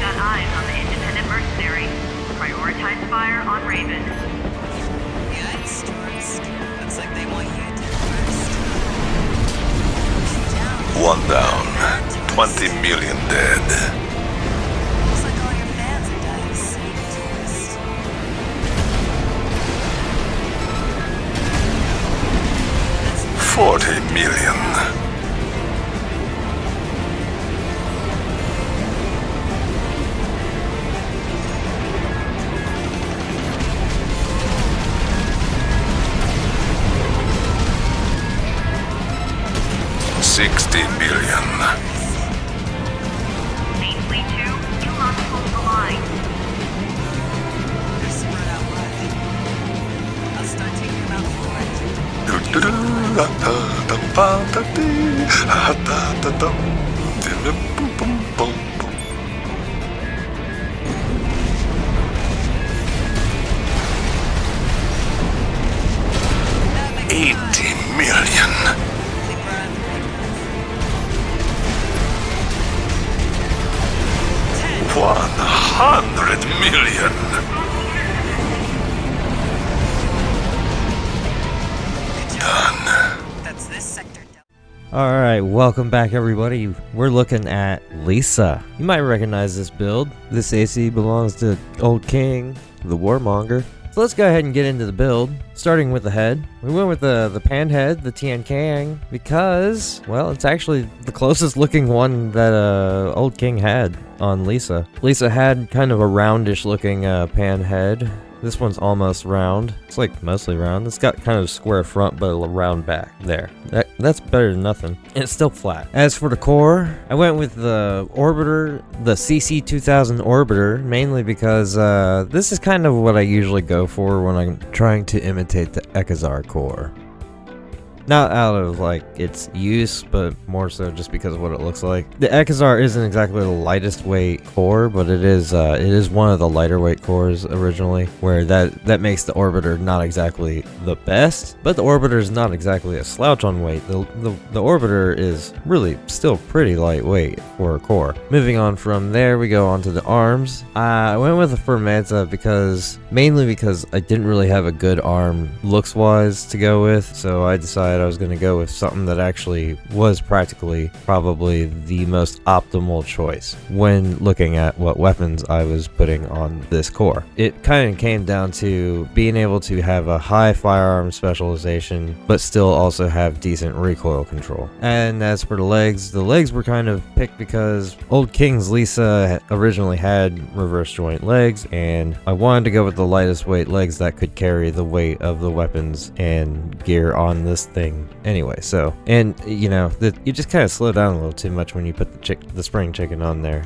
got eyes on the independent mercenary. Prioritize fire on Raven. Yikes, Storms. Looks like they want you to first. One down. 20 million dead. Looks like all your fans are dying to see you, tourist. 40 million. $60 million. Main Fleet 2, you must hold the line. They're spread out wide. I'll start taking them out for it. 80 million. 100 million. Done. That's this sector done. Alright, welcome back everybody. We're looking at Lisa. You might recognize this build. This AC belongs to Old King, the Warmonger. So let's go ahead and get into the build, starting with the head. We went with the pan head, the Tian Kang, because, well, it's actually the closest looking one that Old King had on Lisa. Lisa had kind of a roundish looking pan head. This one's almost round. It's like mostly round. It's got kind of a square front but a round back. There. That's better than nothing. And it's still flat. As for the core, I went with the Orbiter, the CC2000 Orbiter, mainly because this is kind of what I usually go for when I'm trying to imitate the Ekazar core. Not out of like its use, but more so just because of what it looks like. The Ekazar isn't exactly the lightest weight core, but it is one of the lighter weight cores originally, where that makes the Orbiter not exactly the best, but the Orbiter is not exactly a slouch on weight. The Orbiter is really still pretty lightweight for a core. Moving on from there, we go on to the arms. I went with the Firmeza mainly because I didn't really have a good arm looks wise to go with, so I decided I was going to go with something that actually was practically probably the most optimal choice when looking at what weapons I was putting on this core. It kind of came down to being able to have a high firearm specialization but still also have decent recoil control. And as for the legs were kind of picked because Old King's Lisa originally had reverse joint legs, and I wanted to go with the lightest weight legs that could carry the weight of the weapons and gear on this thing anyway. So, and you know, you just kind of slow down a little too much when you put the spring chicken on there.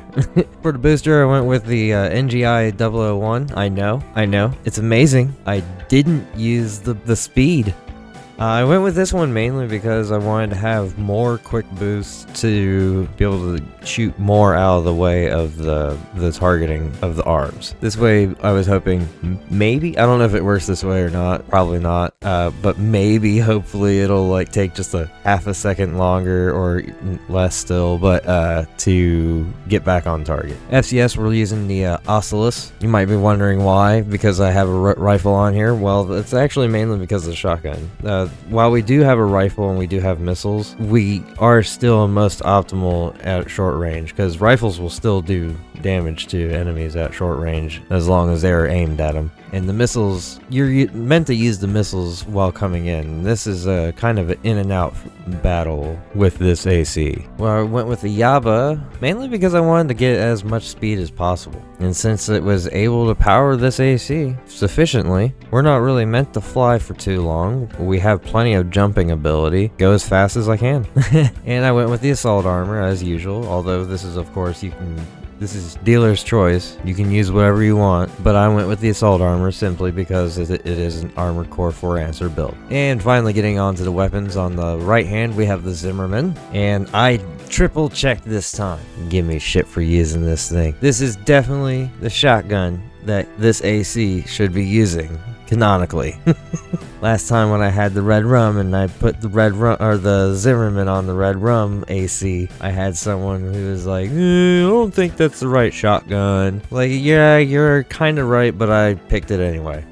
For the booster, I went with the NGI 001. I know, it's amazing. I didn't use the speed. I went with this one mainly because I wanted to have more quick boosts to be able to shoot more out of the way of the targeting of the arms. This way, I was hoping maybe, I don't know if it works this way or not, probably not, but maybe, hopefully it'll like take just a half a second longer or less still, but to get back on target. FCS, we're using the Oculus. You might be wondering why, because I have a rifle on here. Well, it's actually mainly because of the shotgun. While we do have a rifle and we do have missiles, we are still most optimal at short range, because rifles will still do damage to enemies at short range as long as they're aimed at them. And the missiles, you're meant to use the missiles while coming in. This is a kind of an in and out battle with this AC. Well, I went with the Yaba mainly because I wanted to get as much speed as possible. And since it was able to power this AC sufficiently, we're not really meant to fly for too long. We have plenty of jumping ability. Go as fast as I can. And I went with the assault armor as usual, although this is, of course, this is dealer's choice. You can use whatever you want, but I went with the assault armor simply because it is an armored core 4-answer build. And finally, getting on to the weapons, on the right hand we have the Zimmerman, and I triple checked this time. Give me shit for using this thing. This is definitely the shotgun that this AC should be using, canonically. Last time when I had the red rum and I put the red rum or the Zimmerman on the red rum AC, I had someone who was like, I don't think that's the right shotgun. Like, yeah, you're kind of right, but I picked it anyway.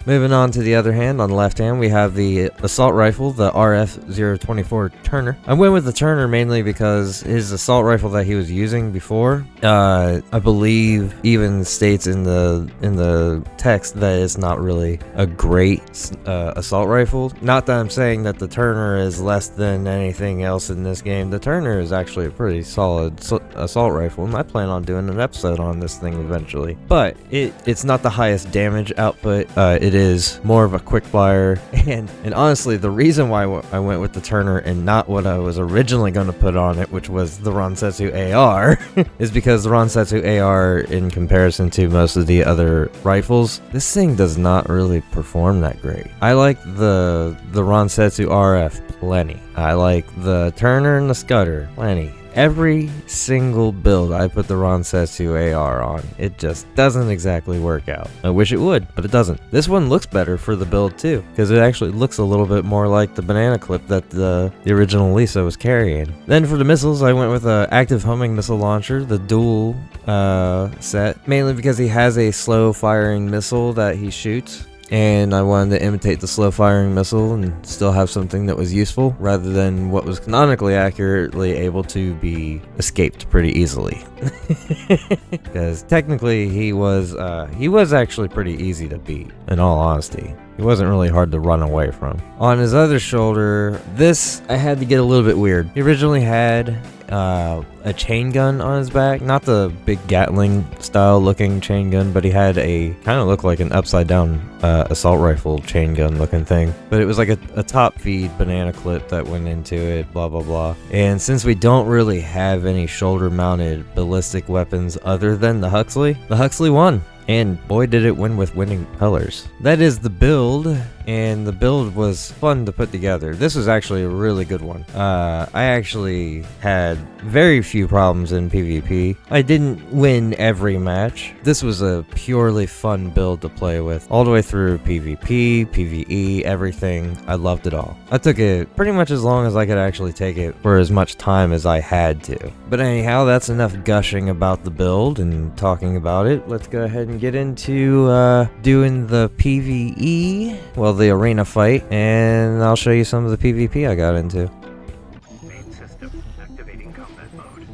Moving on to the other hand, on the left hand, we have the assault rifle, the RF-024 Turner. I went with the Turner mainly because his assault rifle that he was using before, I believe even states in the text that it's not really a great assault rifle. Not that I'm saying that the Turner is less than anything else in this game. The Turner is actually a pretty solid assault rifle, and I plan on doing an episode on this thing eventually. But it's not the highest damage output. It is more of a quick fire, and honestly, the reason why I went with the Turner and not what I was originally going to put on it, which was the Ransetsu AR, is because the Ransetsu AR, in comparison to most of the other rifles, this thing does not really perform that great. I like the Ransetsu RF plenty. I like the Turner and the Scudder plenty. Every single build I put the Ransetsu AR on, it just doesn't exactly work out. I wish it would, but it doesn't. This one looks better for the build too, because it actually looks a little bit more like the banana clip that the original Lisa was carrying. Then for the missiles, I went with an active homing missile launcher, the dual set, mainly because he has a slow firing missile that he shoots. And I wanted to imitate the slow firing missile and still have something that was useful rather than what was canonically accurately able to be escaped pretty easily. Because technically he was actually pretty easy to beat, in all honesty. He wasn't really hard to run away from. On his other shoulder, this I had to get a little bit weird. He originally had a chain gun on his back, not the big Gatling style looking chain gun, but he had a kind of looked like an upside down assault rifle chain gun looking thing, but it was like a top feed banana clip that went into it, blah blah blah. And since we don't really have any shoulder mounted ballistic weapons other than the Huxley won. And boy did it win with winning colors. That is the build, and the build was fun to put together. This was actually a really good one. I actually had very few problems in PvP. I didn't win every match. This was a purely fun build to play with. All the way through PvP, PvE, everything. I loved it all. I took it pretty much as long as I could actually take it for as much time as I had to. But anyhow, that's enough gushing about the build and talking about it. Let's go ahead and get into doing the PvE, well, the arena fight, and I'll show you some of the PvP I got into. Main system activating combat mode.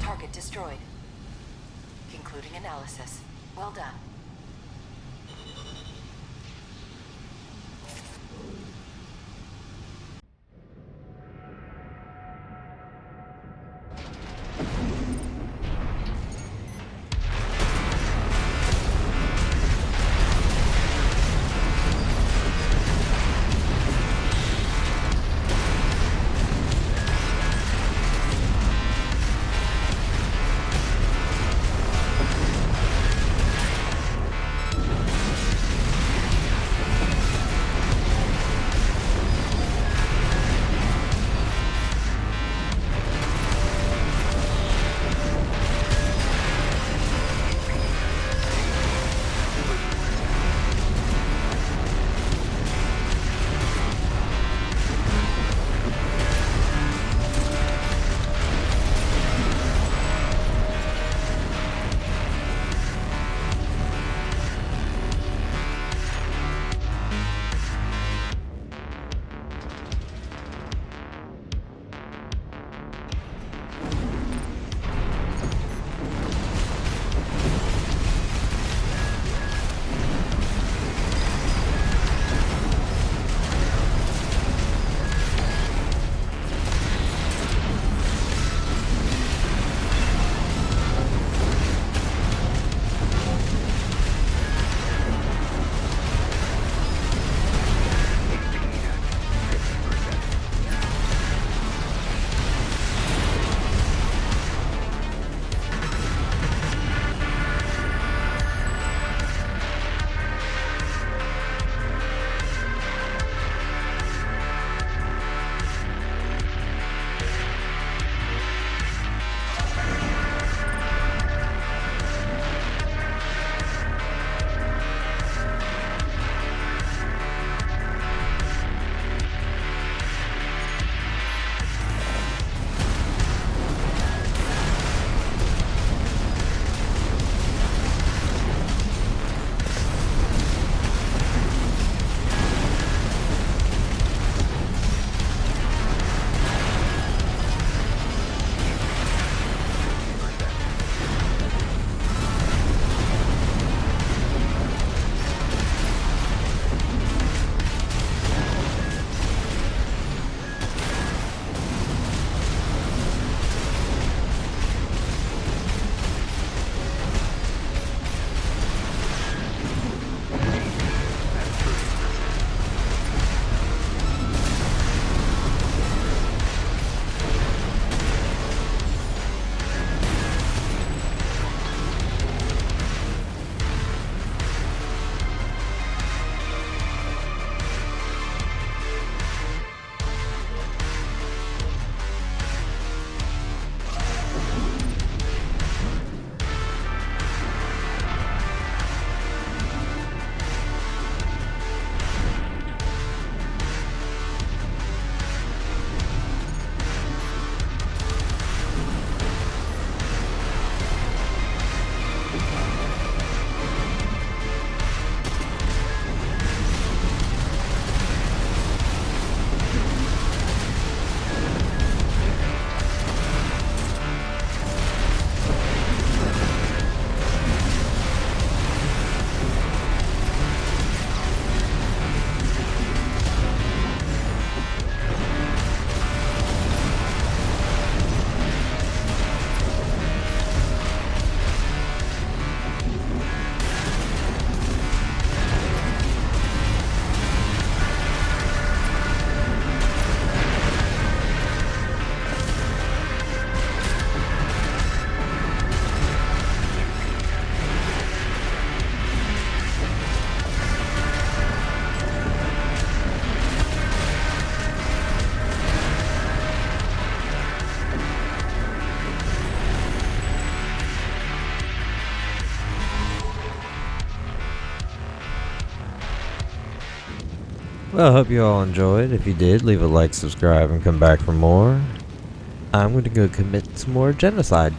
Target destroyed. Concluding analysis. Well done. Well, I hope you all enjoyed. If you did, leave a like, subscribe, and come back for more. I'm going to go commit some more genocide.